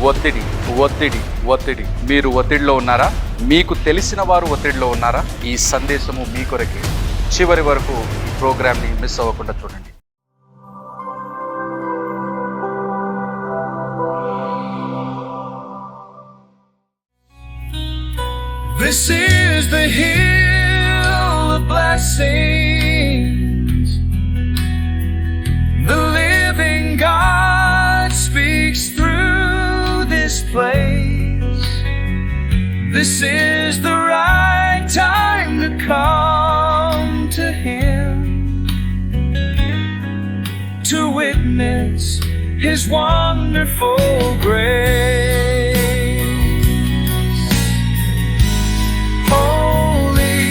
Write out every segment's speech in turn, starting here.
ఒత్తిడి ఒత్తిడి ఒత్తిడి. మీరు ఒత్తిడిలో ఉన్నారా? మీకు తెలిసిన వారు ఒత్తిడిలో ఉన్నారా? ఈ సందేశము మీ కొరకే. చివరి వరకు ఈ ప్రోగ్రామ్ని మిస్ అవ్వకుండా చూడండి. This is the hill of blessings. The living God speaks through this place. This is the right time to come to Him, to witness His wonderful grace. Holy,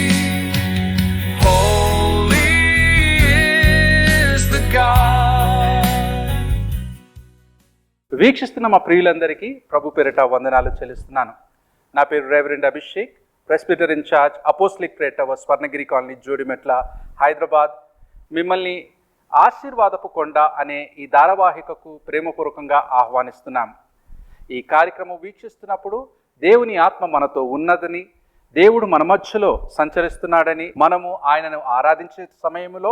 holy is the God. వీక్షిస్తున్న మా ప్రియులందరికీ ప్రభు పేరిట వందనాలు చెల్లిస్తున్నాను. నా పేరు Reverend Abhishek, presbyter in charge Apostolic Prayer Tower, Swarnagiri colony, Jodimetla, Hyderabad. మిమ్మల్ని ఆశీర్వాదపు కొండ అనే ఈ ధారావాహికకు ప్రేమపూర్వకంగా ఆహ్వానిస్తున్నాం. ఈ కార్యక్రమం వీక్షిస్తున్నప్పుడు దేవుని ఆత్మ మనతో ఉన్నదని, దేవుడు మన మధ్యలో సంచరిస్తున్నాడని, మనము ఆయనను ఆరాధించే సమయంలో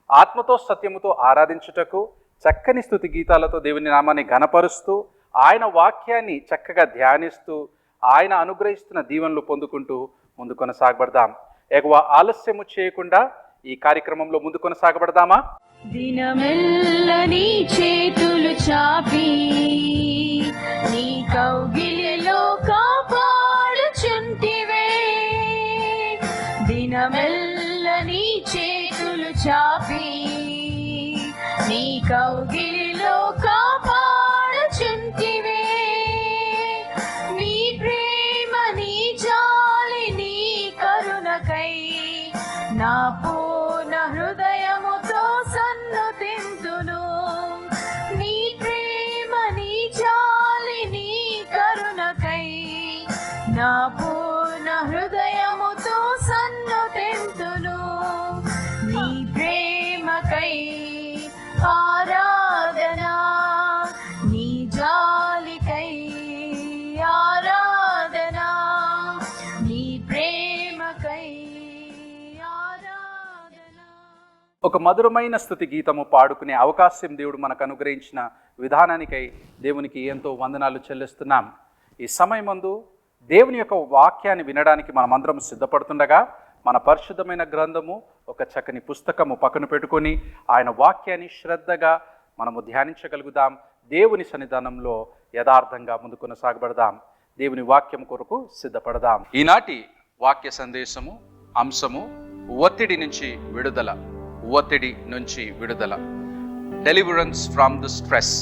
ఆత్మతో సత్యముతో ఆరాధించుటకు చక్కని స్తుతి గీతాలతో దేవుని నామాన్ని ఘనపరుస్తూ, ఆయన వాక్యాన్ని చక్కగా ధ్యానిస్తూ, ఆయన అనుగ్రహిస్తున్న దీవెనలు పొందుకుంటూ ముందు కొనసాగబడదాం. ఎక్కువ ఆలస్యము చేయకుండా ఈ కార్యక్రమంలో ముందు కొనసాగబడదామా? దినమెల్ల నీ చేతులు చాపి నీ కౌగిలిలో కాపాడుచుంటివే. దినమెల్ల నీ చేతులు చాపి నీ కౌగిలిలో కాపాడుచుంటివే. నీ ప్రేమ, నీ జాలి, నీ కరుణకై నా పూర్ణ హృదయముతో సన్నుతింతును. నీ ప్రేమ, నీ జాలి, నీ కరుణకై నా పూర్ణ హృదయముతో సన్నుతింతును. నీ ప్రేమకై ఆరాధనా, నీ జాలికై ఆరాధనా, నీ ప్రేమకై ఆరాధనా. ఒక మధురమైన స్తుతి గీతము పాడుకునే అవకాశం దేవుడు మనకు అనుగ్రహించిన విధానానికై దేవునికి ఎంతో వందనాలు చెల్లిస్తున్నాం. ఈ సమయమందు దేవుని యొక్క వాక్యాన్ని వినడానికి మనమందరం సిద్ధపడుతుండగా, మన పరిశుద్ధమైన గ్రంథము, ఒక చక్కని పుస్తకము పక్కన పెట్టుకొని ఆయన వాక్యాన్ని శ్రద్ధగా మనము ధ్యానించగలుగుదాం. దేవుని సన్నిధానంలో యథార్థంగా ముందు కొనసాగబడదాం. దేవుని వాక్యం కొరకు సిద్ధపడదాం. ఈనాటి వాక్య సందేశము అంశము ఒత్తిడి నుంచి విడుదల. ఒత్తిడి నుంచి విడుదల, డెలివరెన్స్ ఫ్రమ్ ద స్ట్రెస్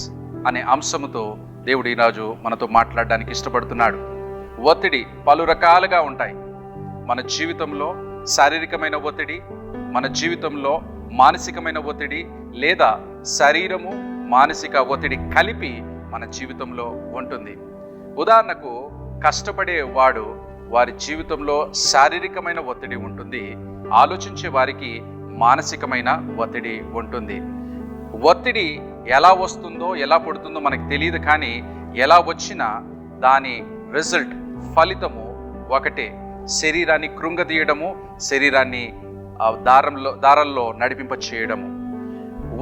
అనే అంశముతో దేవుడు ఈరోజు మనతో మాట్లాడడానికి ఇష్టపడుతున్నాడు. ఒత్తిడి పలు రకాలుగా ఉంటాయి. మన జీవితంలో శారీరకమైన ఒత్తిడి, మన జీవితంలో మానసికమైన ఒత్తిడి, లేదా శరీరము మానసిక ఒత్తిడి కలిపి మన జీవితంలో ఉంటుంది. ఉదాహరణకు కష్టపడే వారి జీవితంలో శారీరకమైన ఒత్తిడి ఉంటుంది, ఆలోచించే వారికి మానసికమైన ఒత్తిడి ఉంటుంది. ఒత్తిడి ఎలా వస్తుందో ఎలా పడుతుందో మనకు తెలియదు, కానీ ఎలా వచ్చినా దాని రిజల్ట్, ఫలితము ఒకటే. శరీరాన్ని కృంగదీయడము, శరీరాన్ని దారంలో నడిపింప చేయడము.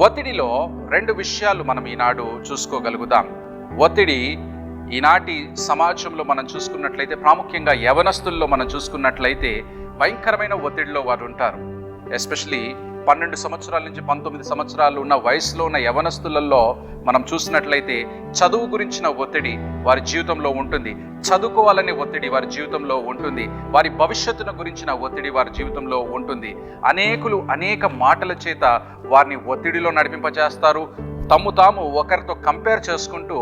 ఒత్తిడిలో రెండు విషయాలు మనం ఈనాడు చూసుకోగలుగుదాం. ఒత్తిడి ఈనాటి సమాజంలో మనం చూసుకున్నట్లయితే, ప్రాముఖ్యంగా యవనస్తుల్లో మనం చూసుకున్నట్లయితే భయంకరమైన ఒత్తిడిలో వారు ఉంటారు. ఎస్పెషలీ 12 సంవత్సరాల నుంచి 19 సంవత్సరాలు ఉన్న వయసులో ఉన్న యవనస్తులలో మనం చూసినట్లయితే చదువు గురించిన ఒత్తిడి వారి జీవితంలో ఉంటుంది, చదువుకోవాలనే ఒత్తిడి వారి జీవితంలో ఉంటుంది, వారి భవిష్యత్తును గురించిన ఒత్తిడి వారి జీవితంలో ఉంటుంది. అనేక మాటల చేత వారిని ఒత్తిడిలో నడిపింపజేస్తారు. తాము ఒకరితో కంపేర్ చేసుకుంటూ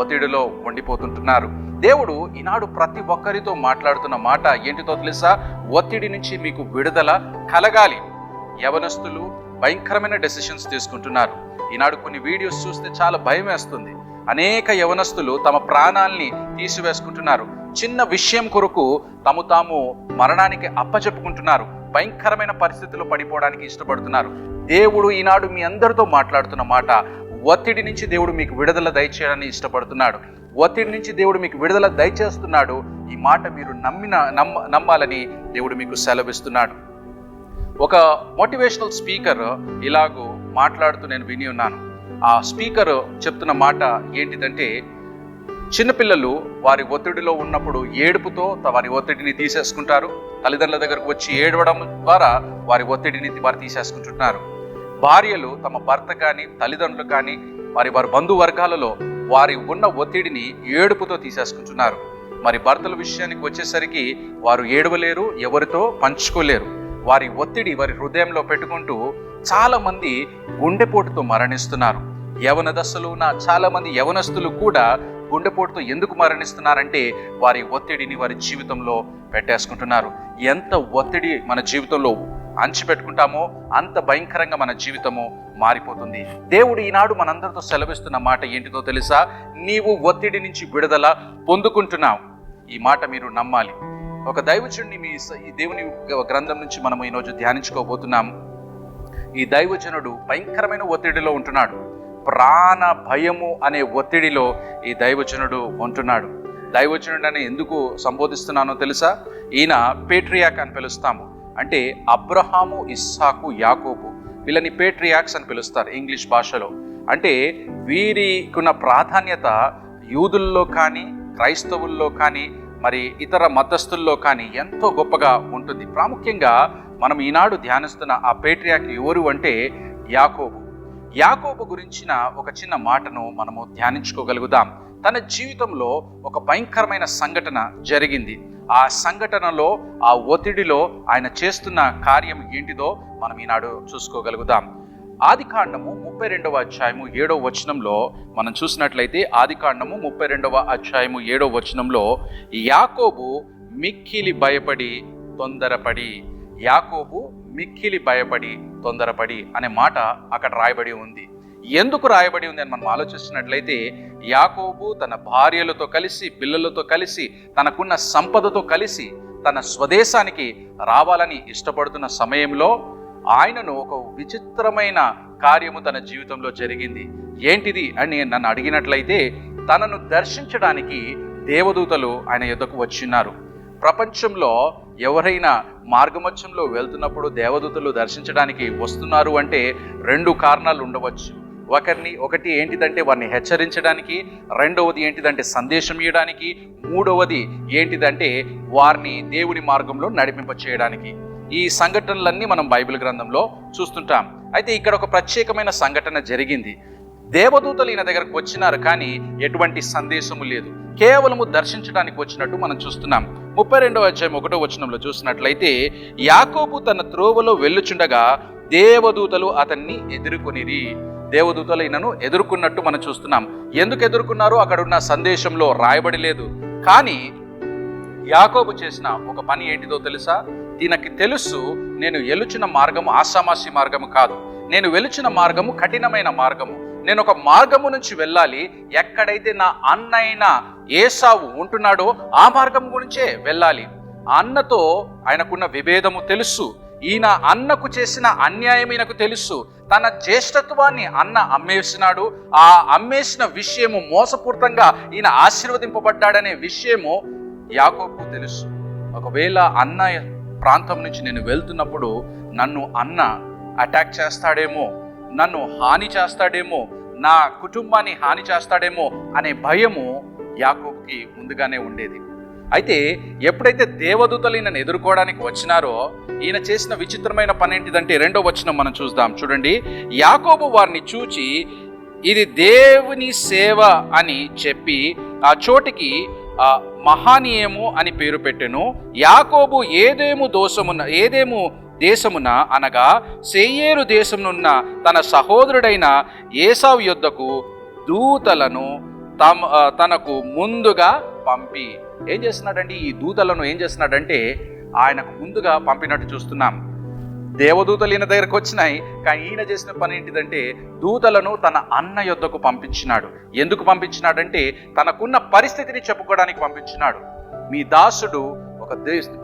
ఒత్తిడిలో ఉండిపోతుంటున్నారు. దేవుడు ఈనాడు ప్రతి ఒక్కరితో మాట్లాడుతున్న మాట ఏంటితో తెలుసా? ఒత్తిడి నుంచి మీకు విడుదల కలగాలి. యవనస్తులు భయంకరమైన డెసిషన్స్ తీసుకుంటున్నారు. ఈనాడు కొన్ని వీడియోస్ చూస్తే చాలా భయం వేస్తుంది. అనేక యవనస్తులు తమ ప్రాణాల్ని తీసివేసుకుంటున్నారు. చిన్న విషయం కొరకు తాము మరణానికి అప్పచెప్పుకుంటున్నారు. భయంకరమైన పరిస్థితుల్లో పడిపోవడానికి ఇష్టపడుతున్నారు. దేవుడు ఈనాడు మీ అందరితో మాట్లాడుతున్న మాట, ఒత్తిడి నుంచి దేవుడు మీకు విడుదల దయచేయాలని ఇష్టపడుతున్నాడు. ఒత్తిడి నుంచి దేవుడు మీకు విడుదల దయచేస్తున్నాడు. ఈ మాట మీరు నమ్మాలని దేవుడు మీకు సెలవిస్తున్నాడు. ఒక మోటివేషనల్ స్పీకర్ ఇలాగూ మాట్లాడుతూ నేను విని ఉన్నాను. ఆ స్పీకర్ చెప్తున్న మాట ఏంటిదంటే, చిన్నపిల్లలు వారి ఒత్తిడిలో ఉన్నప్పుడు ఏడుపుతో వారి ఒత్తిడిని తీసేసుకుంటారు. తల్లిదండ్రుల దగ్గరకు వచ్చి ఏడవడం ద్వారా వారి ఒత్తిడిని వారు తీసేసుకుంటున్నారు. భార్యలు తమ భర్త కానీ తల్లిదండ్రులు కానీ వారి బంధువర్గాలలో వారి ఉన్న ఒత్తిడిని ఏడుపుతో తీసేసుకుంటున్నారు. మరి భర్తల విషయానికి వచ్చేసరికి వారు ఏడవలేరు, ఎవరితో పంచుకోలేరు. వారి ఒత్తిడి వారి హృదయంలో పెట్టుకుంటూ చాలా మంది గుండెపోటుతో మరణిస్తున్నారు. యవన దశలో ఉన్న చాలా మంది యవనస్తులు కూడా గుండెపోటుతో ఎందుకు మరణిస్తున్నారంటే వారి ఒత్తిడిని వారి జీవితంలో పెట్టేసుకుంటున్నారు. ఎంత ఒత్తిడి మన జీవితంలో అంచిపెట్టుకుంటామో అంత భయంకరంగా మన జీవితము మారిపోతుంది. దేవుడు ఈనాడు మనందరితో సెలవిస్తున్న మాట ఏంటిదో తెలుసా? నీవు ఒత్తిడి నుంచి విడుదల పొందుకుంటున్నావు. ఈ మాట మీరు నమ్మాలి. ఒక దైవజనుడిని ఈ దేవుని గ్రంథం నుంచి మనం ఈరోజు ధ్యానించుకోబోతున్నాం. ఈ దైవజనుడు భయంకరమైన ఒత్తిడిలో ఉంటున్నాడు. ప్రాణ భయము అనే ఒత్తిడిలో ఈ దైవజనుడు ఉంటున్నాడు. దైవజనుడు అని ఎందుకు సంబోధిస్తున్నానో తెలుసా? ఈయన పేట్రియాక్ అని పిలుస్తాము. అంటే అబ్రహాము, ఇస్సాకు, యాకోబు వీళ్ళని పేట్రియాక్స్ అని పిలుస్తారు ఇంగ్లీష్ భాషలో. అంటే వీరికున్న ప్రాధాన్యత యూదుల్లో కానీ క్రైస్తవుల్లో కానీ మరి ఇతర మతస్థుల్లో కానీ ఎంతో గొప్పగా ఉంటుంది. ప్రాముఖ్యంగా మనం ఈనాడు ధ్యానిస్తున్న ఆ పేట్రియాక్ ఎవరు అంటే యాకోబు. యాకోబు గురించిన ఒక చిన్న మాటను మనము ధ్యానించుకోగలుగుదాం. తన జీవితంలో ఒక భయంకరమైన సంఘటన జరిగింది. ఆ సంఘటనలో ఆ ఒత్తిడిలో ఆయన చేస్తున్న కార్యం ఏంటిదో మనం ఈనాడు చూసుకోగలుగుదాం. ఆదికాండము 32వ అధ్యాయము 7వ వచనంలో మనం చూసినట్లయితే ఆదికాండము 32వ అధ్యాయము 7వ వచనంలో యాకోబు మిక్కిలి భయపడి తొందరపడి, యాకోబు మిక్కిలి భయపడి తొందరపడి అనే మాట అక్కడ రాయబడి ఉంది. ఎందుకు రాయబడి ఉంది అని మనం ఆలోచిస్తున్నట్లయితే యాకోబు తన భార్యలతో కలిసి పిల్లలతో కలిసి తనకున్న సంపదతో కలిసి తన స్వదేశానికి రావాలని ఇష్టపడుతున్న సమయంలో ఆయనను ఒక విచిత్రమైన కార్యము తన జీవితంలో జరిగింది. ఏంటిది అని నన్ను అడిగినట్లయితే తనను దర్శించడానికి దేవదూతలు ఆయన యొద్దకు వచ్చిన్నారు. ప్రపంచంలో ఎవరైనా మార్గమధ్యంలో వెళ్తున్నప్పుడు దేవదూతలు దర్శించడానికి వస్తున్నారు అంటే 2 కారణాలు ఉండవచ్చు. ఒకటి ఏంటిదంటే వారిని హెచ్చరించడానికి, రెండవది ఏంటిదంటే సందేశం ఇవ్వడానికి, మూడవది ఏంటిదంటే వారిని దేవుని మార్గంలో నడిపింప చేయడానికి. ఈ సంఘటనలన్నీ మనం బైబిల్ గ్రంథంలో చూస్తుంటాం. అయితే ఇక్కడ ఒక ప్రత్యేకమైన సంఘటన జరిగింది. దేవదూతలు ఈయన దగ్గరకు వచ్చినారు కానీ ఎటువంటి సందేశము లేదు, కేవలము దర్శించడానికి వచ్చినట్టు మనం చూస్తున్నాం. 32వ అధ్యాయం 1వ వచనంలో చూసినట్లయితే యాకోబు తన త్రోవలో వెళ్ళుచుండగా దేవదూతలు అతన్ని ఎదుర్కొనిరి. దేవదూతలు ఈయనను ఎదుర్కొన్నట్టు మనం చూస్తున్నాం. ఎందుకు ఎదుర్కొన్నారు అక్కడ ఉన్న సందేశంలో రాయబడి లేదు. కానీ యాకోబు చేసిన ఒక పని ఏంటిదో తెలుసా? దీనికి తెలుసు, నేను వెలుచున్న మార్గము ఆషామాషి మార్గము కాదు, నేను వెలుచున్న మార్గము కఠినమైన మార్గము. నేను ఒక మార్గము నుంచి వెళ్ళాలి, ఎక్కడైతే నా అన్నైన ఏసావు ఉంటున్నాడో ఆ మార్గం గురించే వెళ్ళాలి. ఆ అన్నతో ఆయనకున్న విభేదము తెలుసు, ఈయన అన్నకు చేసిన అన్యాయం ఈయనకు తెలుసు. తన జ్యేష్ఠత్వాన్ని అన్న అమ్మేసినాడు, ఆ అమ్మేసిన విషయము మోసపూరితంగా ఈయన ఆశీర్వదింపబడ్డాడనే విషయము యాకోబుకు తెలుసు. ఒకవేళ అన్న ప్రాంతం నుంచి నేను వెళ్తున్నప్పుడు నన్ను అన్న అటాక్ చేస్తాడేమో, నన్ను హాని చేస్తాడేమో, నా కుటుంబాన్ని హాని చేస్తాడేమో అనే భయము యాకోబుకి ముందుగానే ఉండేది. అయితే ఎప్పుడైతే దేవదూతలు ఈయనను ఎదుర్కోవడానికి వచ్చినారో ఈయన చేసిన విచిత్రమైన పని ఏంటిదంటే 2వ వచనం మనం చూద్దాం. చూడండి, యాకోబు వారిని చూచి ఇది దేవుని సేవ అని చెప్పి ఆ చోటికి మహానీయము అని పేరు పెట్టెను. యాకోబు ఏదేము దేశమున అనగా సెయేరు దేశమునున్న తన సహోదరుడైన ఏసావు యొద్దకు దూతలను తనకు ముందుగా పంపి ఏం చేస్తున్నాడండి? ఈ దూతలను ఏం చేస్తున్నాడంటే ఆయనకు ముందుగా పంపినట్టు చూస్తున్నాం. దేవదూతలు ఈయన దగ్గరకు వచ్చినాయి, కానీ ఈయన చేసిన పని ఏంటిదంటే దూతలను తన అన్న యొద్దకు పంపించినాడు. ఎందుకు పంపించినాడంటే తనకున్న పరిస్థితిని చెప్పుకోవడానికి పంపించినాడు. మీ దాసుడు ఒక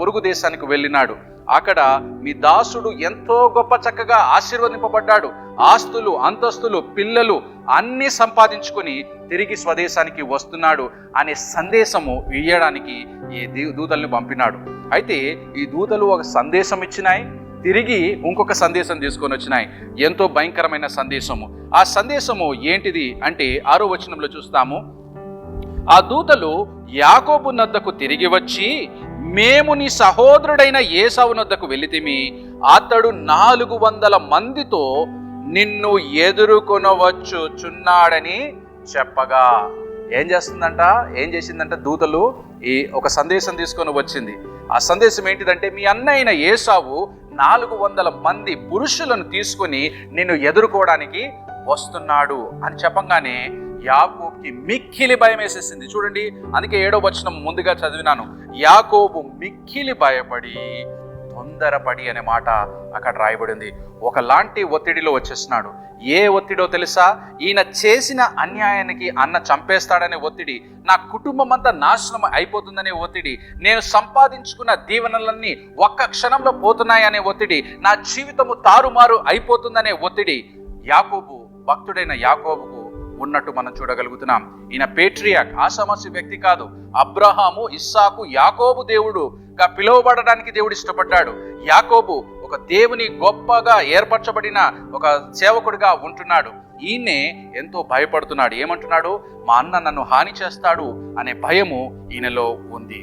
పొరుగు దేశానికి వెళ్ళినాడు, అక్కడ మీ దాసుడు ఎంతో గొప్ప చక్కగా ఆశీర్వదింపబడ్డాడు, ఆస్తులు అంతస్తులు పిల్లలు అన్నీ సంపాదించుకొని తిరిగి స్వదేశానికి వస్తున్నాడు అనే సందేశము ఇయ్యడానికి ఈ దూతల్ని పంపినాడు. అయితే ఈ దూతలు ఒక సందేశం ఇచ్చినాయి, తిరిగి ఇంకొక సందేశం తీసుకొని వచ్చినాయి. ఎంతో భయంకరమైన సందేశము. ఆ సందేశము ఏంటిది అంటే 6వ వచనంలో చూస్తాము. ఆ దూతలు యాకోబు నద్దకు తిరిగి వచ్చి, మేము నీ సహోదరుడైన ఏసావు నద్దకు వెళితిమి, అతడు 400 మందితో నిన్ను ఎదుర్కొనవచ్చుచున్నాడని చెప్పగా. ఏం చేసిందంట దూతలు ఈ ఒక సందేశం తీసుకొని వచ్చింది. ఆ సందేశం ఏంటిదంటే, మీ అన్నయ్య ఏసావు 400 మంది పురుషులను తీసుకొని నిన్ను ఎదుర్కోవడానికి వస్తున్నాడు అని చెప్పంగానే యాకోబుకి మిక్కిలి భయం వేసేసింది. చూడండి, అందుకే 7వ వచనం ముందుగా చదివినాను. యాకోబు మిక్కిలి భయపడి తొందరపడి అనే మాట అక్కడ రాయబడింది. ఒకలాంటి ఒత్తిడిలో వచ్చేస్తున్నాడు. ఏ ఒత్తిడో తెలుసా? ఈయన చేసిన అన్యాయానికి అన్న చంపేస్తాడనే ఒత్తిడి, నా కుటుంబం అంతా నాశనం అయిపోతుందనే ఒత్తిడి, నేను సంపాదించుకున్న దీవెనలన్నీ ఒక్క క్షణంలో పోతున్నాయనే ఒత్తిడి, నా జీవితము తారుమారు అయిపోతుందనే ఒత్తిడి యాకోబు, భక్తుడైన యాకోబుకు ఉన్నట్టు మనం చూడగలుగుతున్నాం. ఈయన పేట్రియాక్, ఆషామాషి వ్యక్తి కాదు. అబ్రహాము, ఇస్సాకు, యాకోబు దేవుడుగా పిలువబడడానికి దేవుడు ఇష్టపడ్డాడు. యాకోబు ఒక దేవుని గొప్పగా ఏర్పరచబడిన ఒక సేవకుడిగా ఉంటున్నాడు. ఈయనే ఎంతో భయపడుతున్నాడు. ఏమంటున్నాడు? మా అన్న నన్ను హాని చేస్తాడు అనే భయము ఈయనలో ఉంది.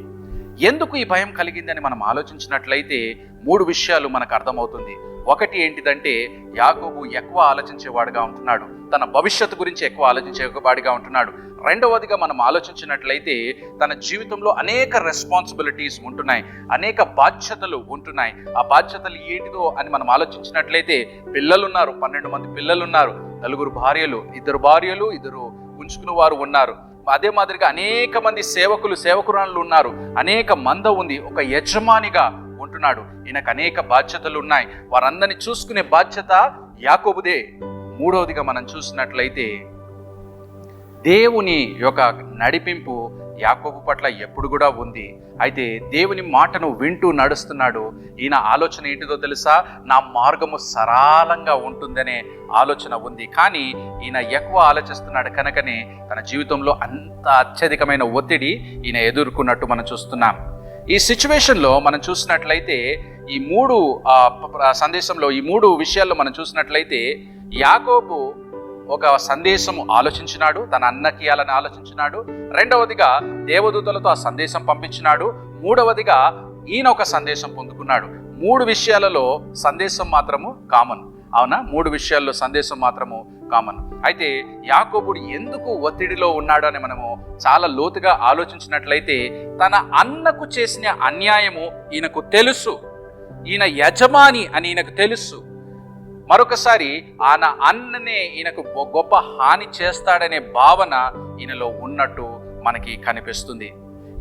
ఎందుకు ఈ భయం కలిగిందని మనం ఆలోచించినట్లయితే 3 విషయాలు మనకు అర్థమవుతుంది. ఒకటి ఏంటిదంటే, యాకోబు ఎక్కువ ఆలోచించేవాడుగా ఉంటున్నాడు, తన భవిష్యత్తు గురించి ఎక్కువ ఆలోచించేవాడిగా ఉంటున్నాడు. రెండవదిగా మనం ఆలోచించినట్లయితే తన జీవితంలో అనేక రెస్పాన్సిబిలిటీస్ ఉంటున్నాయి, అనేక బాధ్యతలు ఉంటున్నాయి. ఆ బాధ్యతలు ఏంటిదో అని మనం ఆలోచించినట్లయితే పిల్లలున్నారు, 12 మంది పిల్లలున్నారు, 4 భార్యలు, 2 భార్యలు, 2 ఉంచుకున్న వారు ఉన్నారు. అదే మాదిరిగా అనేక మంది సేవకురాళ్ళు ఉన్నారు, అనేక మంద ఉంది, ఒక యజమానిగా ఉంటున్నాడు. ఈయనకు అనేక బాధ్యతలు ఉన్నాయి. వారందరినీ చూసుకునే బాధ్యత యాకోబుదే. మూడవదిగా మనం చూసినట్లయితే దేవుని యొక్క నడిపింపు యాకోబు పట్ల ఎప్పుడు కూడా ఉంది. అయితే దేవుని మాటను వింటూ నడుస్తున్నాడు. ఈయన ఆలోచన ఏంటిదో తెలుసా? నా మార్గము సరళంగా ఉంటుందనే ఆలోచన ఉంది. కానీ ఈయన ఎక్కువ ఆలోచిస్తున్నాడు కనుకనే తన జీవితంలో అంత అత్యధికమైన ఒత్తిడి ఈయన ఎదుర్కొన్నట్టు మనం చూస్తున్నాం. ఈ సిచ్యువేషన్లో మనం చూసినట్లయితే ఈ 3 సందేశంలో ఈ 3 విషయాల్లో మనం చూసినట్లయితే యాకోబు ఒక సందేశం ఆలోచించినాడు, తన అన్నకి ఇయ్యాలని ఆలోచించినాడు. రెండవదిగా దేవదూతలతో ఆ సందేశం పంపించినాడు. మూడవదిగా ఈయన ఒక సందేశం పొందుకున్నాడు. 3 విషయాలలో సందేశం మాత్రము కామన్. అవునా? 3 విషయాల్లో సందేశం మాత్రము కామన్. అయితే యాకోబుడు ఎందుకు ఒత్తిడిలో ఉన్నాడు అని మనము చాలా లోతుగా ఆలోచించినట్లయితే తన అన్నకు చేసిన అన్యాయము ఈయనకు తెలుసు, ఈయన యజమాని అని ఈయనకు తెలుసు. మరొకసారి ఆయన అన్ననే ఈయనకు గొప్ప హాని చేస్తాడనే భావన ఈయనలో ఉన్నట్టు మనకి కనిపిస్తుంది.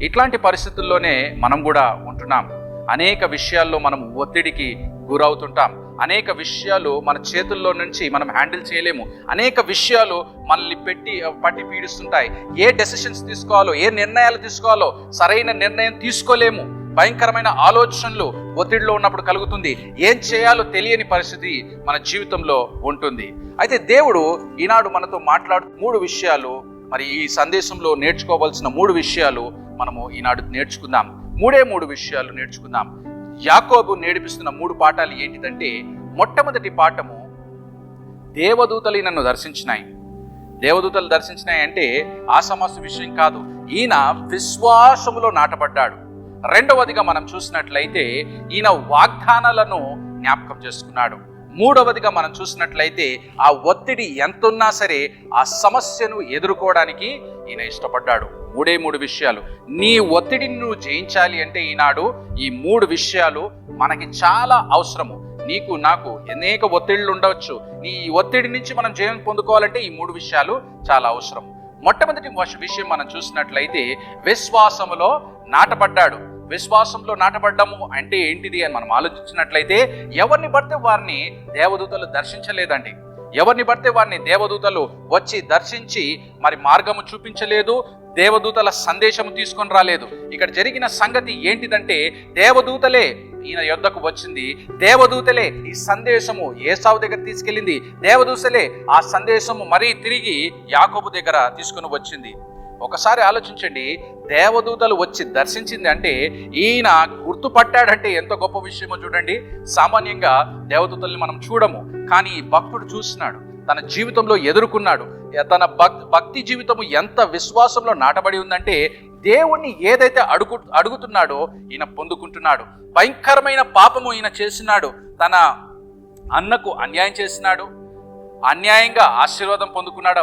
ఇట్లాంటి పరిస్థితుల్లోనే మనం కూడా ఉంటున్నాం. అనేక విషయాల్లో మనం ఒత్తిడికి గురవుతుంటాం. అనేక విషయాలు మన చేతుల్లో నుంచి మనం హ్యాండిల్ చేయలేము. అనేక విషయాలు మనల్ని పట్టి పీడిస్తుంటాయి. ఏ డెసిషన్స్ తీసుకోవాలో, ఏ నిర్ణయాలు తీసుకోవాలో సరైన నిర్ణయం తీసుకోలేము. భయంకరమైన ఆలోచనలు ఒత్తిడిలో ఉన్నప్పుడు కలుగుతుంది. ఏం చేయాలో తెలియని పరిస్థితి మన జీవితంలో ఉంటుంది. అయితే దేవుడు ఈనాడు మనతో మాట్లాడు 3 విషయాలు, మరి ఈ సందేశంలో నేర్చుకోవాల్సిన 3 విషయాలు మనము ఈనాడు నేర్చుకుందాం. 3 విషయాలు నేర్చుకుందాం. యాకోబు నేర్పిస్తున్న 3 పాఠాలు ఏంటిదంటే, మొట్టమొదటి పాఠము, దేవదూతలు నన్ను దర్శించినాయి. దేవదూతలు దర్శించినాయి అంటే ఆషామాషి విషయం కాదు. ఈయన విశ్వాసములో నాటబడ్డాడు. రెండవదిగా మనం చూసినట్లయితే ఈయన వాగ్దానాలను జ్ఞాపకం చేసుకున్నాడు. మూడవదిగా మనం చూసినట్లయితే ఆ ఒత్తిడి ఎంతున్నా సరే ఆ సమస్యను ఎదుర్కోవడానికి ఈయన ఇష్టపడ్డాడు. 3 విషయాలు. నీ ఒత్తిడిని నువ్వు జయించాలి అంటే ఈనాడు ఈ 3 విషయాలు మనకి చాలా అవసరము. నీకు నాకు అనేక ఒత్తిళ్ళు ఉండవచ్చు. నీ ఒత్తిడి నుంచి మనం జయం పొందుకోవాలంటే ఈ 3 విషయాలు చాలా అవసరం. మొట్టమొదటి విషయం మనం చూసినట్లయితే విశ్వాసములో నాటబడ్డాడు. విశ్వాసంలో నాటబడ్డము అంటే ఏంటిది అని మనం ఆలోచించినట్లయితే ఎవరిని పడితే వారిని దేవదూతలు దర్శించలేదండి. ఎవరిని పడితే వారిని దేవదూతలు వచ్చి దర్శించి మరి మార్గము చూపించలేదు. దేవదూతల సందేశము తీసుకొని రాలేదు. ఇక్కడ జరిగిన సంగతి ఏంటిదంటే దేవదూతలే ఈయన యొద్దకు వచ్చింది, దేవదూతలే ఈ సందేశము ఏసావు దగ్గర తీసుకెళ్ళింది, దేవదూతలే ఆ సందేశము మరీ తిరిగి యాకోబు దగ్గర తీసుకుని వచ్చింది. ఒకసారి ఆలోచించండి, దేవదూతలు వచ్చి దర్శించింది అంటే ఈయన గుర్తుపట్టాడంటే ఎంత గొప్ప విషయమో చూడండి. సామాన్యంగా దేవదూతల్ని మనం చూడము, కానీ ఈ భక్తుడు చూస్తున్నాడు, తన జీవితంలో ఎదుర్కొన్నాడు. తన భక్తి జీవితము ఎంత విశ్వాసంలో నాటబడి ఉందంటే దేవుణ్ణి ఏదైతే అడుగుతున్నాడో ఈయన పొందుకుంటున్నాడు. భయంకరమైన పాపము ఈయన చేసినాడు, తన అన్నకు అన్యాయం చేసినాడు, అన్యాయంగా ఆశీర్వాదం పొందుకున్నాడు.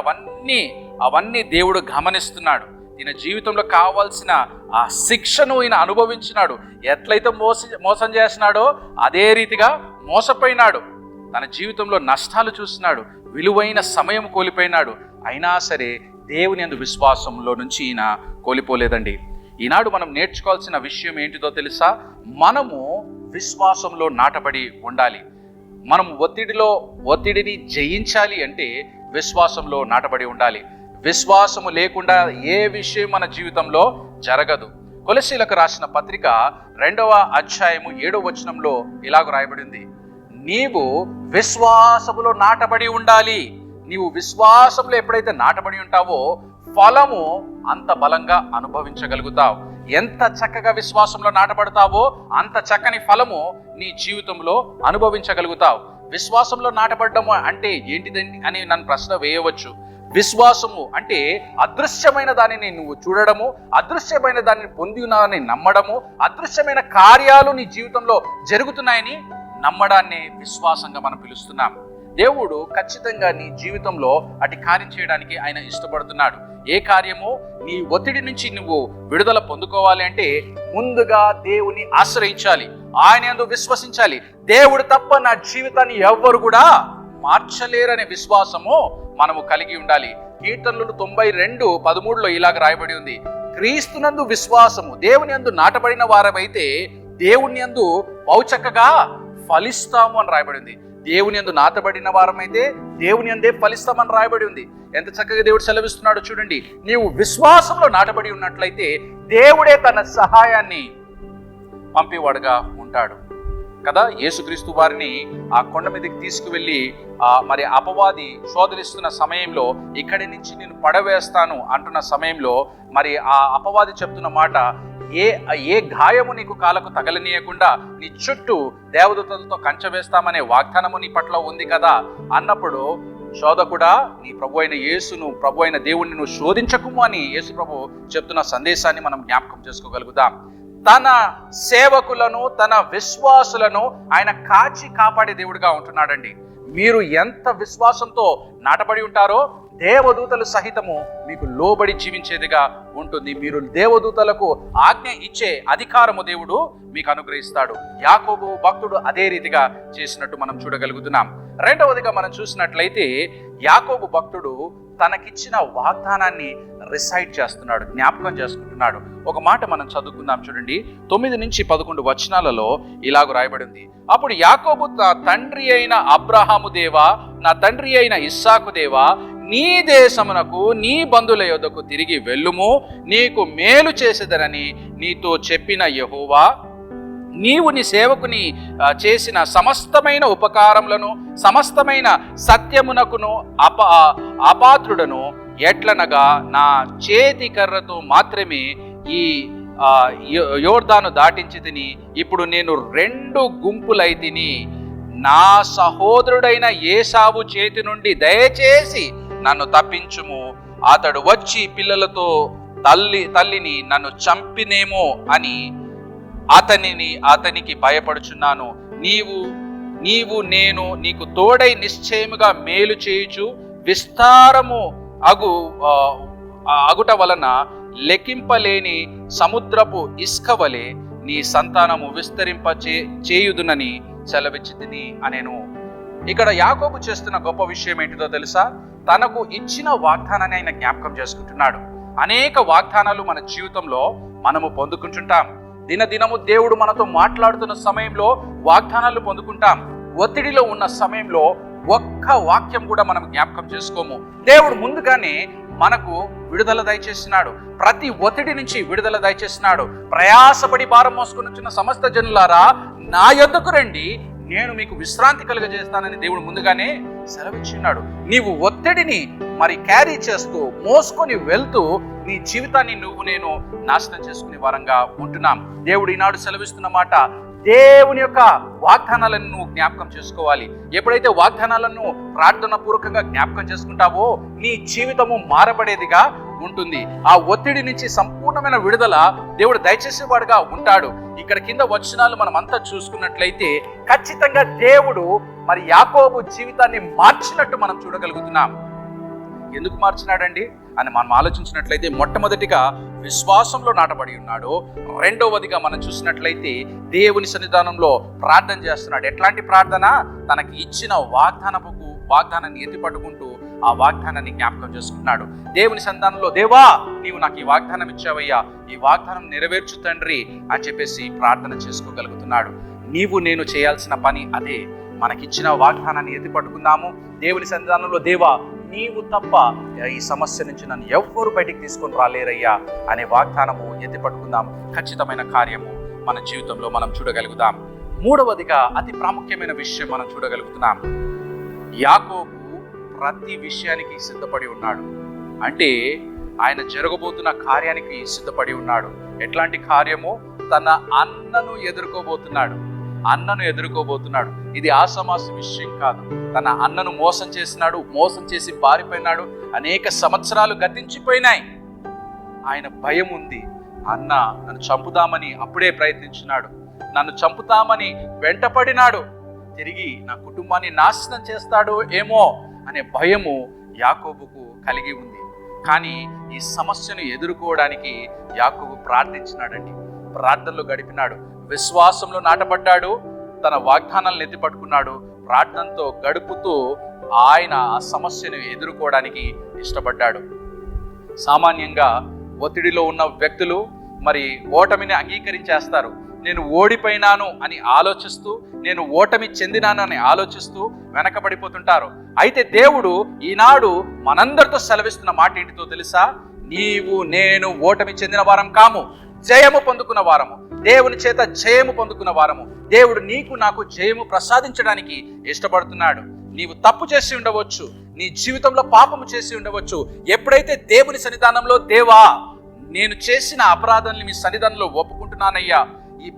అవన్నీ దేవుడు గమనిస్తున్నాడు. ఈయన జీవితంలో కావాల్సిన ఆ శిక్షను ఈయన అనుభవించినాడు. ఎట్లయితే మోసం చేసినాడో అదే రీతిగా మోసపోయినాడు. తన జీవితంలో నష్టాలు చూస్తున్నాడు, విలువైన సమయం కోల్పోయినాడు. అయినా సరే దేవుని యందు విశ్వాసంలో నుంచి ఈయన కోల్పోలేదండి. ఈనాడు మనం నేర్చుకోవాల్సిన విషయం ఏంటిదో తెలుసా? మనము విశ్వాసంలో నాటబడి ఉండాలి. మనం ఒత్తిడిని జయించాలి అంటే విశ్వాసంలో నాటబడి ఉండాలి. విశ్వాసము లేకుండా ఏ విషయం మన జీవితంలో జరగదు. కొలస్సీలకు రాసిన పత్రిక 2వ అధ్యాయము 7వ వచనంలో ఇలాగ రాయబడింది, నీవు విశ్వాసములో నాటబడి ఉండాలి. నీవు విశ్వాసంలో ఎప్పుడైతే నాటబడి ఉంటావో ఫలము అంత బలంగా అనుభవించగలుగుతావు. ఎంత చక్కగా విశ్వాసంలో నాటబడతావో అంత చక్కని ఫలము నీ జీవితంలో అనుభవించగలుగుతావు. విశ్వాసంలో నాటబడడం అంటే ఏంటిదండి అని నన్ను ప్రశ్న వేయవచ్చు. విశ్వాసము అంటే అదృశ్యమైన దానిని నువ్వు చూడడము, అదృశ్యమైన దానిని పొంది ఉన్నావని నమ్మడము, అదృశ్యమైన కార్యాలు నీ జీవితంలో జరుగుతున్నాయని నమ్మడాన్ని విశ్వాసంగా మనం పిలుస్తున్నాం. దేవుడు ఖచ్చితంగా నీ జీవితంలో అటు కార్యం చేయడానికి ఆయన ఇష్టపడుతున్నాడు. ఏ కార్యము? నీ ఒత్తిడి నుంచి నువ్వు విడుదల పొందుకోవాలి అంటే ముందుగా దేవుని ఆశ్రయించాలి, ఆయన యందు విశ్వసించాలి. దేవుడు తప్ప నా జీవితాన్ని ఎవ్వరు కూడా మార్చలేరనే విశ్వాసము మనము కలిగి ఉండాలి. కీర్తనలు 92:13 ఇలాగ రాయబడి ఉంది, క్రీస్తునందు విశ్వాసము, దేవుని యందు నాటబడిన వారమైతే దేవుని యందు బహుచక్కగా ఫలిస్తాము అని రాయబడి ఉంది. దేవుని యందు నాటబడిన వారమైతే దేవుని యందే ఫలిస్తామని రాయబడి ఉంది. ఎంత చక్కగా దేవుడు సెలవిస్తున్నాడో చూడండి. నీవు విశ్వాసంలో నాటబడి ఉన్నట్లయితే దేవుడే తన సహాయాన్ని పంపేవాడుగా ఉంటాడు కదా. యేసుక్రీస్తు వారిని ఆ కొండ మీదకి తీసుకువెళ్ళి మరి అపవాది శోధనిస్తున్న సమయంలో ఇక్కడి నుంచి నేను పడవేస్తాను అంటున్న సమయంలో మరి ఆ అపవాది చెప్తున్న మాట, ఏ గాయము నీకు కాలకు తగలనీయకుండా నీ చుట్టూ దేవదూతలతో కంచె వేస్తామనే వాగ్దానము నీ పట్ల ఉంది కదా అన్నప్పుడు, శోధకుడా నీ ప్రభు అయిన యేసును, ప్రభు అయిన దేవుణ్ణి నువ్వు శోధించకుము అని యేసు ప్రభు చెప్తున్న సందేశాన్ని మనం జ్ఞాపకం చేసుకోగలుగుతాం. తన సేవకులను, తన విశ్వాసులను ఆయన కాచి కాపాడే దేవుడిగా ఉంటున్నాడండి. మీరు ఎంత విశ్వాసంతో నాటబడి ఉంటారో దేవదూతలు సహితము మీకు లోబడి జీవించేదిగా ఉంటుంది. మీరు దేవదూతలకు ఆజ్ఞ ఇచ్చే అధికారము దేవుడు మీకు అనుగ్రహిస్తాడు. యాకోబు భక్తుడు అదే రీతిగా చేసినట్టు మనం చూడగలుగుతున్నాం. రెండవదిగా మనం చూసినట్లయితే యాకోబు భక్తుడు తనకిచ్చిన వాగ్దానాన్ని రిసైట్ చేస్తున్నాడు, జ్ఞాపకం చేసుకుంటున్నాడు. ఒక మాట మనం చదువుకుందాం చూడండి. 9-11 వచనాలలో ఇలాగ రాయబడింది, అప్పుడు యాకోబు నా తండ్రి అయిన అబ్రహాము దేవా, నా తండ్రి అయిన ఇస్సాకు దేవా, నీ దేశమునకు నీ బంధువుల యొద్దకు తిరిగి వెళ్ళుము, నీకు మేలు చేసేదనని నీతో చెప్పిన యెహోవా, నీవు నీ సేవకుని చేసిన సమస్తమైన ఉపకారములను సమస్తమైన సత్యమునకును అపాత్రుడను ఎట్లనగా నా చేతి కర్రతో మాత్రమే ఈ యోర్దాను దాటించితిని. ఇప్పుడు నేను 2 గుంపులైతిని. నా సహోదరుడైన ఏసావు చేతి నుండి దయచేసి నన్ను తప్పించుము. అతడు వచ్చి పిల్లలతో తల్లిని నన్ను చంపినేమో అని అతనికి భయపడుచున్నాను. నీవు నేను నీకు తోడై నిశ్చయముగా మేలు చేయుచు విస్తారము అగుట వలన లెక్కింపలేని సముద్రపు ఇసుక వలె నీ సంతానము విస్తరింప చేయుదునని సెలవిచ్చితిని అనేను. ఇక్కడ యాకోబు చేస్తున్న గొప్ప విషయం ఏంటిదో తెలుసా? తనకు ఇచ్చిన వాగ్దానాన్ని ఆయన జ్ఞాపకం చేసుకుంటున్నాడు. అనేక వాగ్దానాలు మన జీవితంలో మనము పొందుకుంటుంటాం. దినదినము దేవుడు మనతో మాట్లాడుతున్న సమయంలో వాగ్దానాలు పొందుకుంటాం. ఒత్తిడిలో ఉన్న సమయంలో ఒక్క వాక్యం కూడా మనం జ్ఞాపకం చేసుకోము. దేవుడు ముందుగానే మనకు విడుదల దయచేస్తున్నాడు. ప్రతి ఒత్తిడి నుంచి విడుదల దయచేస్తున్నాడు. ప్రయాసపడి భారం మోసుకొని వచ్చిన సమస్త జనులారా నా యొద్దకు రండి, నేను మీకు విశ్రాంతి కలుగజేస్తానని దేవుడు ముందుగానే సెలవిచ్చున్నాడు. నీవు ఒత్తిడిని మరి క్యారీ చేస్తూ మోసుకొని వెళ్తూ నీ జీవితాన్ని నేను నాశనం చేసుకునే వారంగా ఉంటున్నాం. దేవుడు ఈనాడు సెలవిస్తున్న మాట, దేవుని యొక్క వాగ్దానాలను నువ్వు జ్ఞాపకం చేసుకోవాలి. ఎప్పుడైతే వాగ్దానాలను ప్రార్థన పూర్వకంగా జ్ఞాపకం చేసుకుంటావో నీ జీవితము మారబడేదిగా ఉంటుంది. ఆ ఒత్తిడి నుంచి సంపూర్ణమైన విడుదల దేవుడు దయచేసేవాడుగా ఉంటాడు. ఇక్కడ కింద వచనాలు మనం అంతా చూసుకున్నట్లయితే ఖచ్చితంగా దేవుడు మరి యాకోబు జీవితాన్ని మార్చినట్టు మనం చూడగలుగుతున్నాం. ఎందుకు మార్చినాడండి అని మనం ఆలోచించినట్లయితే, మొట్టమొదటిగా విశ్వాసంలో నాటబడి ఉన్నాడు. రెండవదిగా మనం చూసినట్లయితే దేవుని సన్నిధానంలో ప్రార్థన చేస్తున్నాడు. ఎట్లాంటి ప్రార్థన? తనకి ఇచ్చిన వాగ్దానాన్ని ఎత్తిపట్టుకుంటూ ఆ వాగ్దానాన్ని జ్ఞాపకం చేసుకున్నాడు. దేవుని సన్నిధానంలో, దేవా నీవు నాకు ఈ వాగ్దానం ఇచ్చావయ్యా, ఈ వాగ్దానం నెరవేర్చు తండ్రి అని చెప్పేసి ప్రార్థన చేసుకోగలుగుతున్నాడు. నీవు నేను చేయాల్సిన పని అదే. మనకిచ్చిన వాగ్దానాన్ని ఎత్తిపట్టుకుందాము. దేవుని సన్నిధానంలో, దేవా నీవు తప్ప ఈ సమస్య నుంచి నన్ను ఎవ్వరు బయటికి తీసుకొని రాలేరయ్యా అనే వాగ్దానము ఎత్తిపట్టుకుందాం. ఖచ్చితమైన కార్యము మన జీవితంలో మనం చూడగలుగుతాం. మూడవదిగా అతి ప్రాముఖ్యమైన విషయం మనం చూడగలుగుతున్నాం. యాకోబు ప్రతి విషయానికి సిద్ధపడి ఉన్నాడు. అంటే ఆయన జరగబోతున్న కార్యానికి సిద్ధపడి ఉన్నాడు. ఎట్లాంటి కార్యము? తన అన్నను ఎదుర్కోబోతున్నాడు. ఇది ఆసమాసి విషయం కాదు. తన అన్నను మోసం చేసి పారిపోయినాడు. అనేక సంవత్సరాలు గతించిపోయినాయి. ఆయన భయం ఉంది. అన్న నన్ను చంపుదామని అప్పుడే ప్రయత్నించినాడు, నన్ను చంపుతామని వెంటపడినాడు, తిరిగి నా కుటుంబాన్ని నాశనం చేస్తాడు ఏమో అనే భయము యాకోబుకు కలిగి ఉంది. కానీ ఈ సమస్యను ఎదుర్కోవడానికి యాకోబు ప్రార్థించినాడండి. ప్రార్థనలో గడిపినాడు, విశ్వాసంలో నాటబడ్డాడు, తన వాగ్దానాలను ఎత్తిపట్టుకున్నాడు. ప్రార్థనతో గడుపుతూ ఆయన ఆ సమస్యను ఎదుర్కోవడానికి ఇష్టపడ్డాడు. సామాన్యంగా ఒత్తిడిలో ఉన్న వ్యక్తులు మరి ఓటమిని అంగీకరించేస్తారు. నేను ఓడిపోయినాను అని ఆలోచిస్తూ, నేను ఓటమి చెందినానని ఆలోచిస్తూ వెనకబడిపోతుంటారు. అయితే దేవుడు ఈనాడు మనందరితో సెలవిస్తున్న మాట ఏంటితో తెలుసా? నీవు నేను ఓటమి చెందిన వారం కాము, జయము పొందుకున్న వారము, దేవుని చేత జయము పొందుకున్న వారము. దేవుడు నీకు నాకు జయము ప్రసాదించడానికి ఇష్టపడుతున్నాడు. నీవు తప్పు చేసి ఉండవచ్చు, నీ జీవితంలో పాపము చేసి ఉండవచ్చు. ఎప్పుడైతే దేవుని సన్నిధానంలో, దేవా నేను చేసిన అపరాధాన్ని మీ సన్నిధానంలో ఒప్పుకుంటున్నానయ్యా, ఈ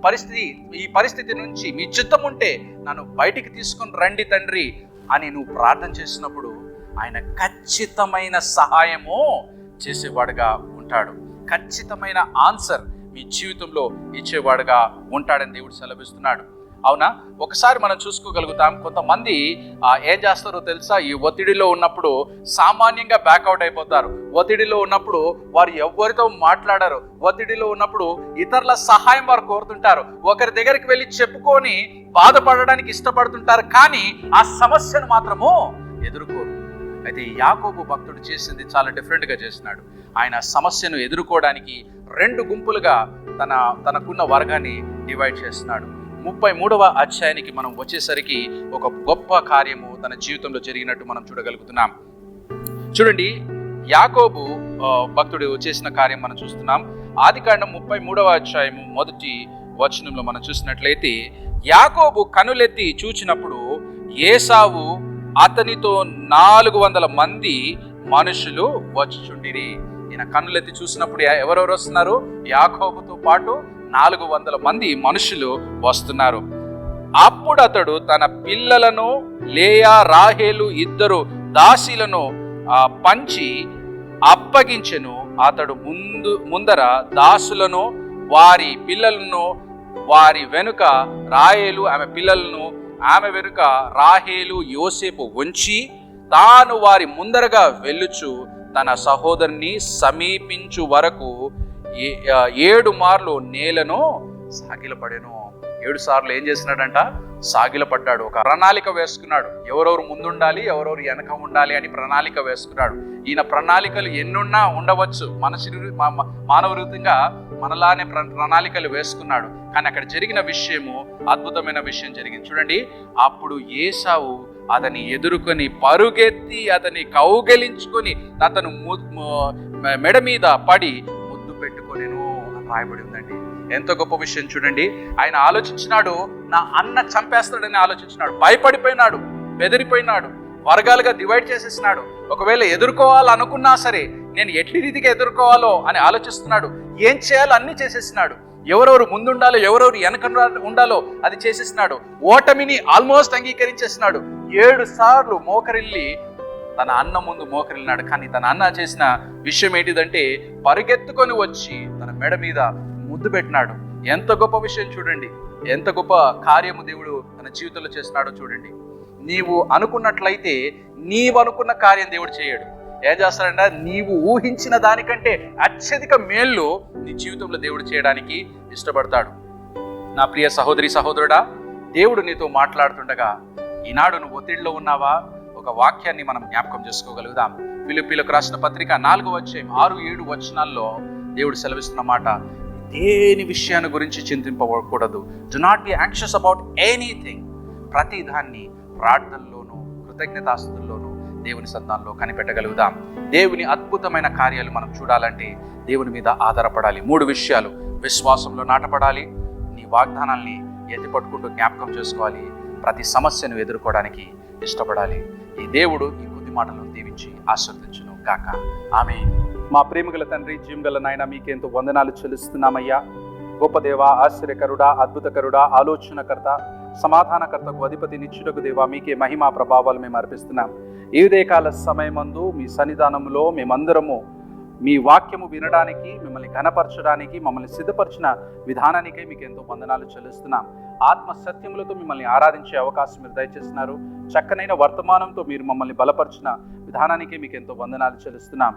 పరిస్థితి నుంచి మీ చిత్తం ఉంటే నన్ను బయటికి తీసుకొని రండి తండ్రి అని నువ్వు ప్రార్థన చేసినప్పుడు ఆయన ఖచ్చితమైన సహాయము చేసేవాడుగా ఉంటాడు. ఖచ్చితమైన ఆన్సర్ మీ జీవితంలో ఇచ్చేవాడుగా ఉంటాడని దేవుడు సెలవిస్తున్నాడు. అవునా? ఒకసారి మనం చూసుకోగలుగుతాం. కొంతమంది ఏం చేస్తారో తెలుసా? ఈ ఒత్తిడిలో ఉన్నప్పుడు సామాన్యంగా బ్యాక్అవుట్ అయిపోతారు. ఒత్తిడిలో ఉన్నప్పుడు వారు ఎవరితో మాట్లాడరు. ఒత్తిడిలో ఉన్నప్పుడు ఇతరుల సహాయం వారు కోరుతుంటారు. ఒకరి దగ్గరికి వెళ్ళి చెప్పుకొని బాధపడడానికి ఇష్టపడుతుంటారు, కానీ ఆ సమస్యను మాత్రము ఎదుర్కోరు. అయితే యాకోబు భక్తుడు చేసింది చాలా డిఫరెంట్గా చేసినాడు. ఆయన సమస్యను ఎదుర్కోవడానికి 2 గుంపులుగా తనకున్న వర్గాన్ని డివైడ్ చేస్తున్నాడు. 33వ అధ్యాయానికి మనం వచ్చేసరికి ఒక గొప్ప కార్యము తన జీవితంలో జరిగినట్టు మనం చూడగలుగుతున్నాం. చూడండి, యాకోబు భక్తుడు చేసిన కార్యం మనం చూస్తున్నాం. ఆదికాండం 33వ అధ్యాయము 1వ వచనంలో మనం చూసినట్లయితే, యాకోబు కనులెత్తి చూచినప్పుడు ఏసావు అతనితో 400 మంది మనుషులు వచ్చుచుండిరి. ఈయన కన్నులెత్తి చూసినప్పుడు ఎవరెవరు వస్తున్నారు? యాకోబుతో పాటు 400 మంది మనుషులు వస్తున్నారు. అప్పుడు అతడు తన పిల్లలను, లేయా రాహేలు 2 దాసీలను పంచి అప్పగించెను. అతడు ముందర దాసులను, వారి పిల్లలను, వారి వెనుక రాహేలు ఆమె పిల్లలను, ఆమె వెనుక రాహేలు యోసేపు ఉంచి, తాను వారి ముందరగా వెళ్ళుచు తన సహోదరుని సమీపించు వరకు 7 మార్లు నేలను సాగిలపడెను. 7 సార్లు ఏం చేసినాడంట? సాగిలపడ్డాడు. ఒక ప్రణాళిక వేసుకున్నాడు. ఎవరెవరు ముందుండాలి, ఎవరెవరు వెనక ఉండాలి అని ప్రణాళిక వేసుకున్నాడు. ఈయన ప్రణాళికలు ఎన్నున్నా ఉండవచ్చు. మానవ రీతిగా మనలానే ప్రణాళికలు వేసుకున్నాడు. కానీ అక్కడ జరిగిన విషయము అద్భుతమైన విషయం జరిగింది. చూడండి, అప్పుడు ఏసావు అతని ఎదుర్కొని పరుగెత్తి అతని కౌగలించుకొని అతను మెడ మీద పడి ముద్దు పెట్టుకొనెను అని రాయబడి ఉందండి. ఎంతో గొప్ప విషయం చూడండి. ఆయన ఆలోచించినాడు, నా అన్న చంపేస్తాడని ఆలోచించినాడు. భయపడిపోయినాడు, బెదిరిపోయినాడు, వర్గాలుగా డివైడ్ చేసేసినాడు. ఒకవేళ ఎదుర్కోవాలనుకున్నా సరే నేను ఎట్టి రీతిగా ఎదుర్కోవాలో అని ఆలోచిస్తున్నాడు. ఏం చేయాలో అన్నీ చేసేసినాడు. ఎవరెవరు ముందుండాలో ఎవరెవరు వెనక ఉండాలో అది చేసేసినాడు. ఓటమిని ఆల్మోస్ట్ అంగీకరించేసినాడు. 7 సార్లు మోకరిల్లి తన అన్న ముందు మోకరిల్లినాడు. కానీ తన అన్న చేసిన విషయం ఏంటిదంటే పరిగెత్తుకొని వచ్చి తన మెడ మీద ముద్దు పెట్టినాడు. ఎంత గొప్ప విషయం చూడండి, ఎంత గొప్ప కార్యము దేవుడు తన జీవితంలో చేస్తున్నాడో చూడండి. నీవు అనుకున్నట్లయితే నీవు అనుకున్న కార్యం దేవుడు చేయడు. ఏం చేస్తాడంటే నీవు ఊహించిన దానికంటే అత్యధిక మేళ్ళు నీ జీవితంలో దేవుడు చేయడానికి ఇష్టపడతాడు. నా ప్రియ సహోదరి సహోదరుడా, దేవుడు నీతో మాట్లాడుతుండగా ఈనాడు నువ్వు ఒత్తిడిలో ఉన్నావా? ఒక వాక్యాన్ని మనం జ్ఞాపకం చేసుకోగలుగుదాం. ఫిలిప్పీలకు రాసిన పత్రిక 4వ అధ్యాయం 6-7 వచనాల్లో దేవుడు సెలవిస్తున్న మాట, దేని విషయాన్ని గురించి చింతింపకూడదు. Do not be anxious about anything. ప్రతి దాన్ని ప్రార్థనలోనూ కృతజ్ఞతాస్తుతుల్లోనూ దేవుని సన్నిధానంలో కనిపెట్టగలుగుదాం. దేవుని అద్భుతమైన కార్యాలు మనం చూడాలంటే దేవుని మీద ఆధారపడాలి. 3 విషయాలు: విశ్వాసంలో నాటపడాలి, నీ వాగ్దానాల్ని ఎత్తిపట్టుకుంటూ జ్ఞాపకం చేసుకోవాలి, ప్రతి సమస్యను ఎదుర్కోవడానికి ఇష్టపడాలి. ఈ దేవుడు ఈ కొద్ది మాటలను దీవించి ఆశీర్వదించును గాక. ఆమేన్. మా ప్రేమగల తండ్రి, జీవగల నాయన, మీకెంతో వందనాలు చెల్లిస్తున్నామయ్యా. గొప్ప దేవా, ఆశ్చర్యకరుడా, అద్భుతకరుడా, ఆలోచనకర్త, సమాధానకర్తకు అధిపతి నిత్యుడకు దేవా, మీకే మహిమా ప్రభావాలు మేము అర్పిస్తున్నాం. ఈ ఉదయకాల సమయమందు మీ సన్నిధానంలో మేమందరము మీ వాక్యము వినడానికి, మిమ్మల్ని ఘనపరచడానికి, మమ్మల్ని సిద్ధపరిచిన విధానానికై మీకు ఎంతో వందనాలు చెల్లిస్తున్నాం. ఆత్మ సత్యములతో మిమ్మల్ని ఆరాధించే అవకాశం మీరు దయచేస్తున్నారు. చక్కనైన వర్తమానంతో మీరు మమ్మల్ని బలపరిచిన విధానానికే మీకు ఎంతో వందనాలు చెల్లిస్తున్నాం.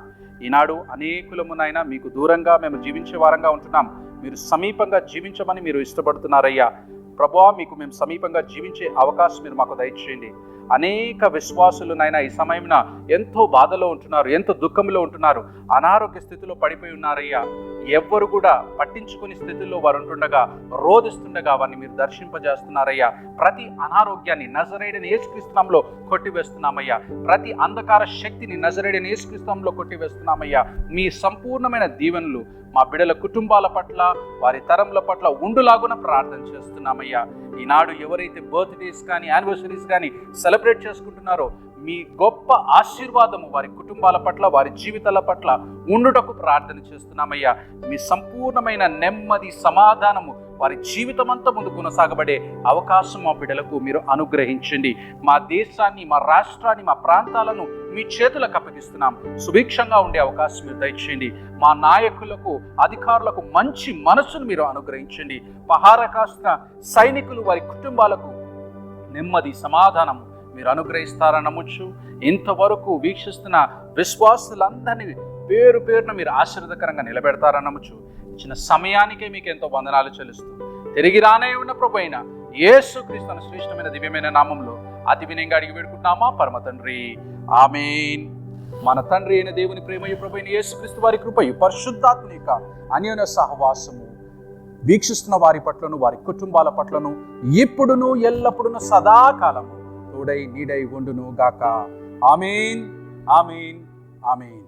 ఈనాడు అనేకులమునైనా మీకు దూరంగా మేము జీవించే వారంగా ఉంటున్నాం. మీరు సమీపంగా జీవించమని మీరు ఇష్టపడుతున్నారయ్యా. ప్రభువా, మీకు మేము సమీపంగా జీవించే అవకాశం మీరు మాకు దయచేయండి. అనేక విశ్వాసులునైనా ఈ సమయమున ఎంతో బాధలో ఉంటున్నారు, ఎంతో దుఃఖంలో ఉంటున్నారు, అనారోగ్య స్థితిలో పడిపోయి ఉన్నారయ్యా. ఎవ్వరు కూడా పట్టించుకునే స్థితిలో వారు ఉంటుండగా, రోధిస్తుండగా వారిని మీరు దర్శింపజేస్తున్నారయ్యా. ప్రతి అనారోగ్యాన్ని నజరేయుడైన యేసుక్రీస్తు నామములో కొట్టివేస్తున్నామయ్యా. ప్రతి అంధకార శక్తిని నజరేయుడైన యేసుక్రీస్తు నామములో కొట్టివేస్తున్నామయ్యా. మీ సంపూర్ణమైన దీవెనలు మా బిడ్డల కుటుంబాల పట్ల, వారి తరముల పట్ల ఉండులాగున ప్రార్థన చేస్తున్నామయ్యా. ఈనాడు ఎవరైతే బర్త్డేస్ కానీ యానివర్సరీస్ కానీ సెలబ్రేట్ చేసుకుంటున్నారో, మీ గొప్ప ఆశీర్వాదము వారి కుటుంబాల పట్ల, వారి జీవితాల పట్ల ఉండుటకు ప్రార్థన చేస్తున్నామయ్యా. మీ సంపూర్ణమైన నెమ్మది, సమాధానము వారి జీవితం అంతా ముందు కొనసాగబడే అవకాశం మా బిడ్డలకు మీరు అనుగ్రహించండి. మా దేశాన్ని, మా రాష్ట్రాన్ని, మా ప్రాంతాలను మీ చేతులకు అప్పగిస్తున్నాం. సుభిక్షంగా ఉండే అవకాశం మీరు దయచేయండి. మా నాయకులకు, అధికారులకు మంచి మనసును మీరు అనుగ్రహించండి. పహార కాస్తున్న సైనికులు, వారి కుటుంబాలకు నెమ్మది, సమాధానము మీరు అనుగ్రహిస్తారని నమ్ముచు, ఇంతవరకు వీక్షిస్తున్న విశ్వాసులందరినీ పేరు పేరున మీరు ఆశీర్వదకరంగా నిలబెడతారని నమ్ముచు, ఇచ్చిన సమయానికే మీకు ఎంతో వందనాలు చెల్లిస్తూ, తిరిగి రానే ఉన్న ప్రభువైన యేసుక్రీస్తు శ్రేష్టమైన దివ్యమైన నామంలో అతి వినయంగా అడిగి వేడుకుంటున్నామా పరమ తండ్రి. ఆమేన్. మన తండ్రి అయిన దేవుని ప్రేమయు ప్రభువైన యేసుక్రీస్తు వారి కృపయు పరిశుద్ధాత్మ యొక్క అన్యోన్య సహవాసము వీక్షిస్తున్న వారి పట్లను, వారి కుటుంబాల పట్లను ఇప్పుడును ఎల్లప్పుడును సదాకాలము తోడై నీడై ఉండును గాక. ఆమేన్, ఆమేన్, ఆమేన్.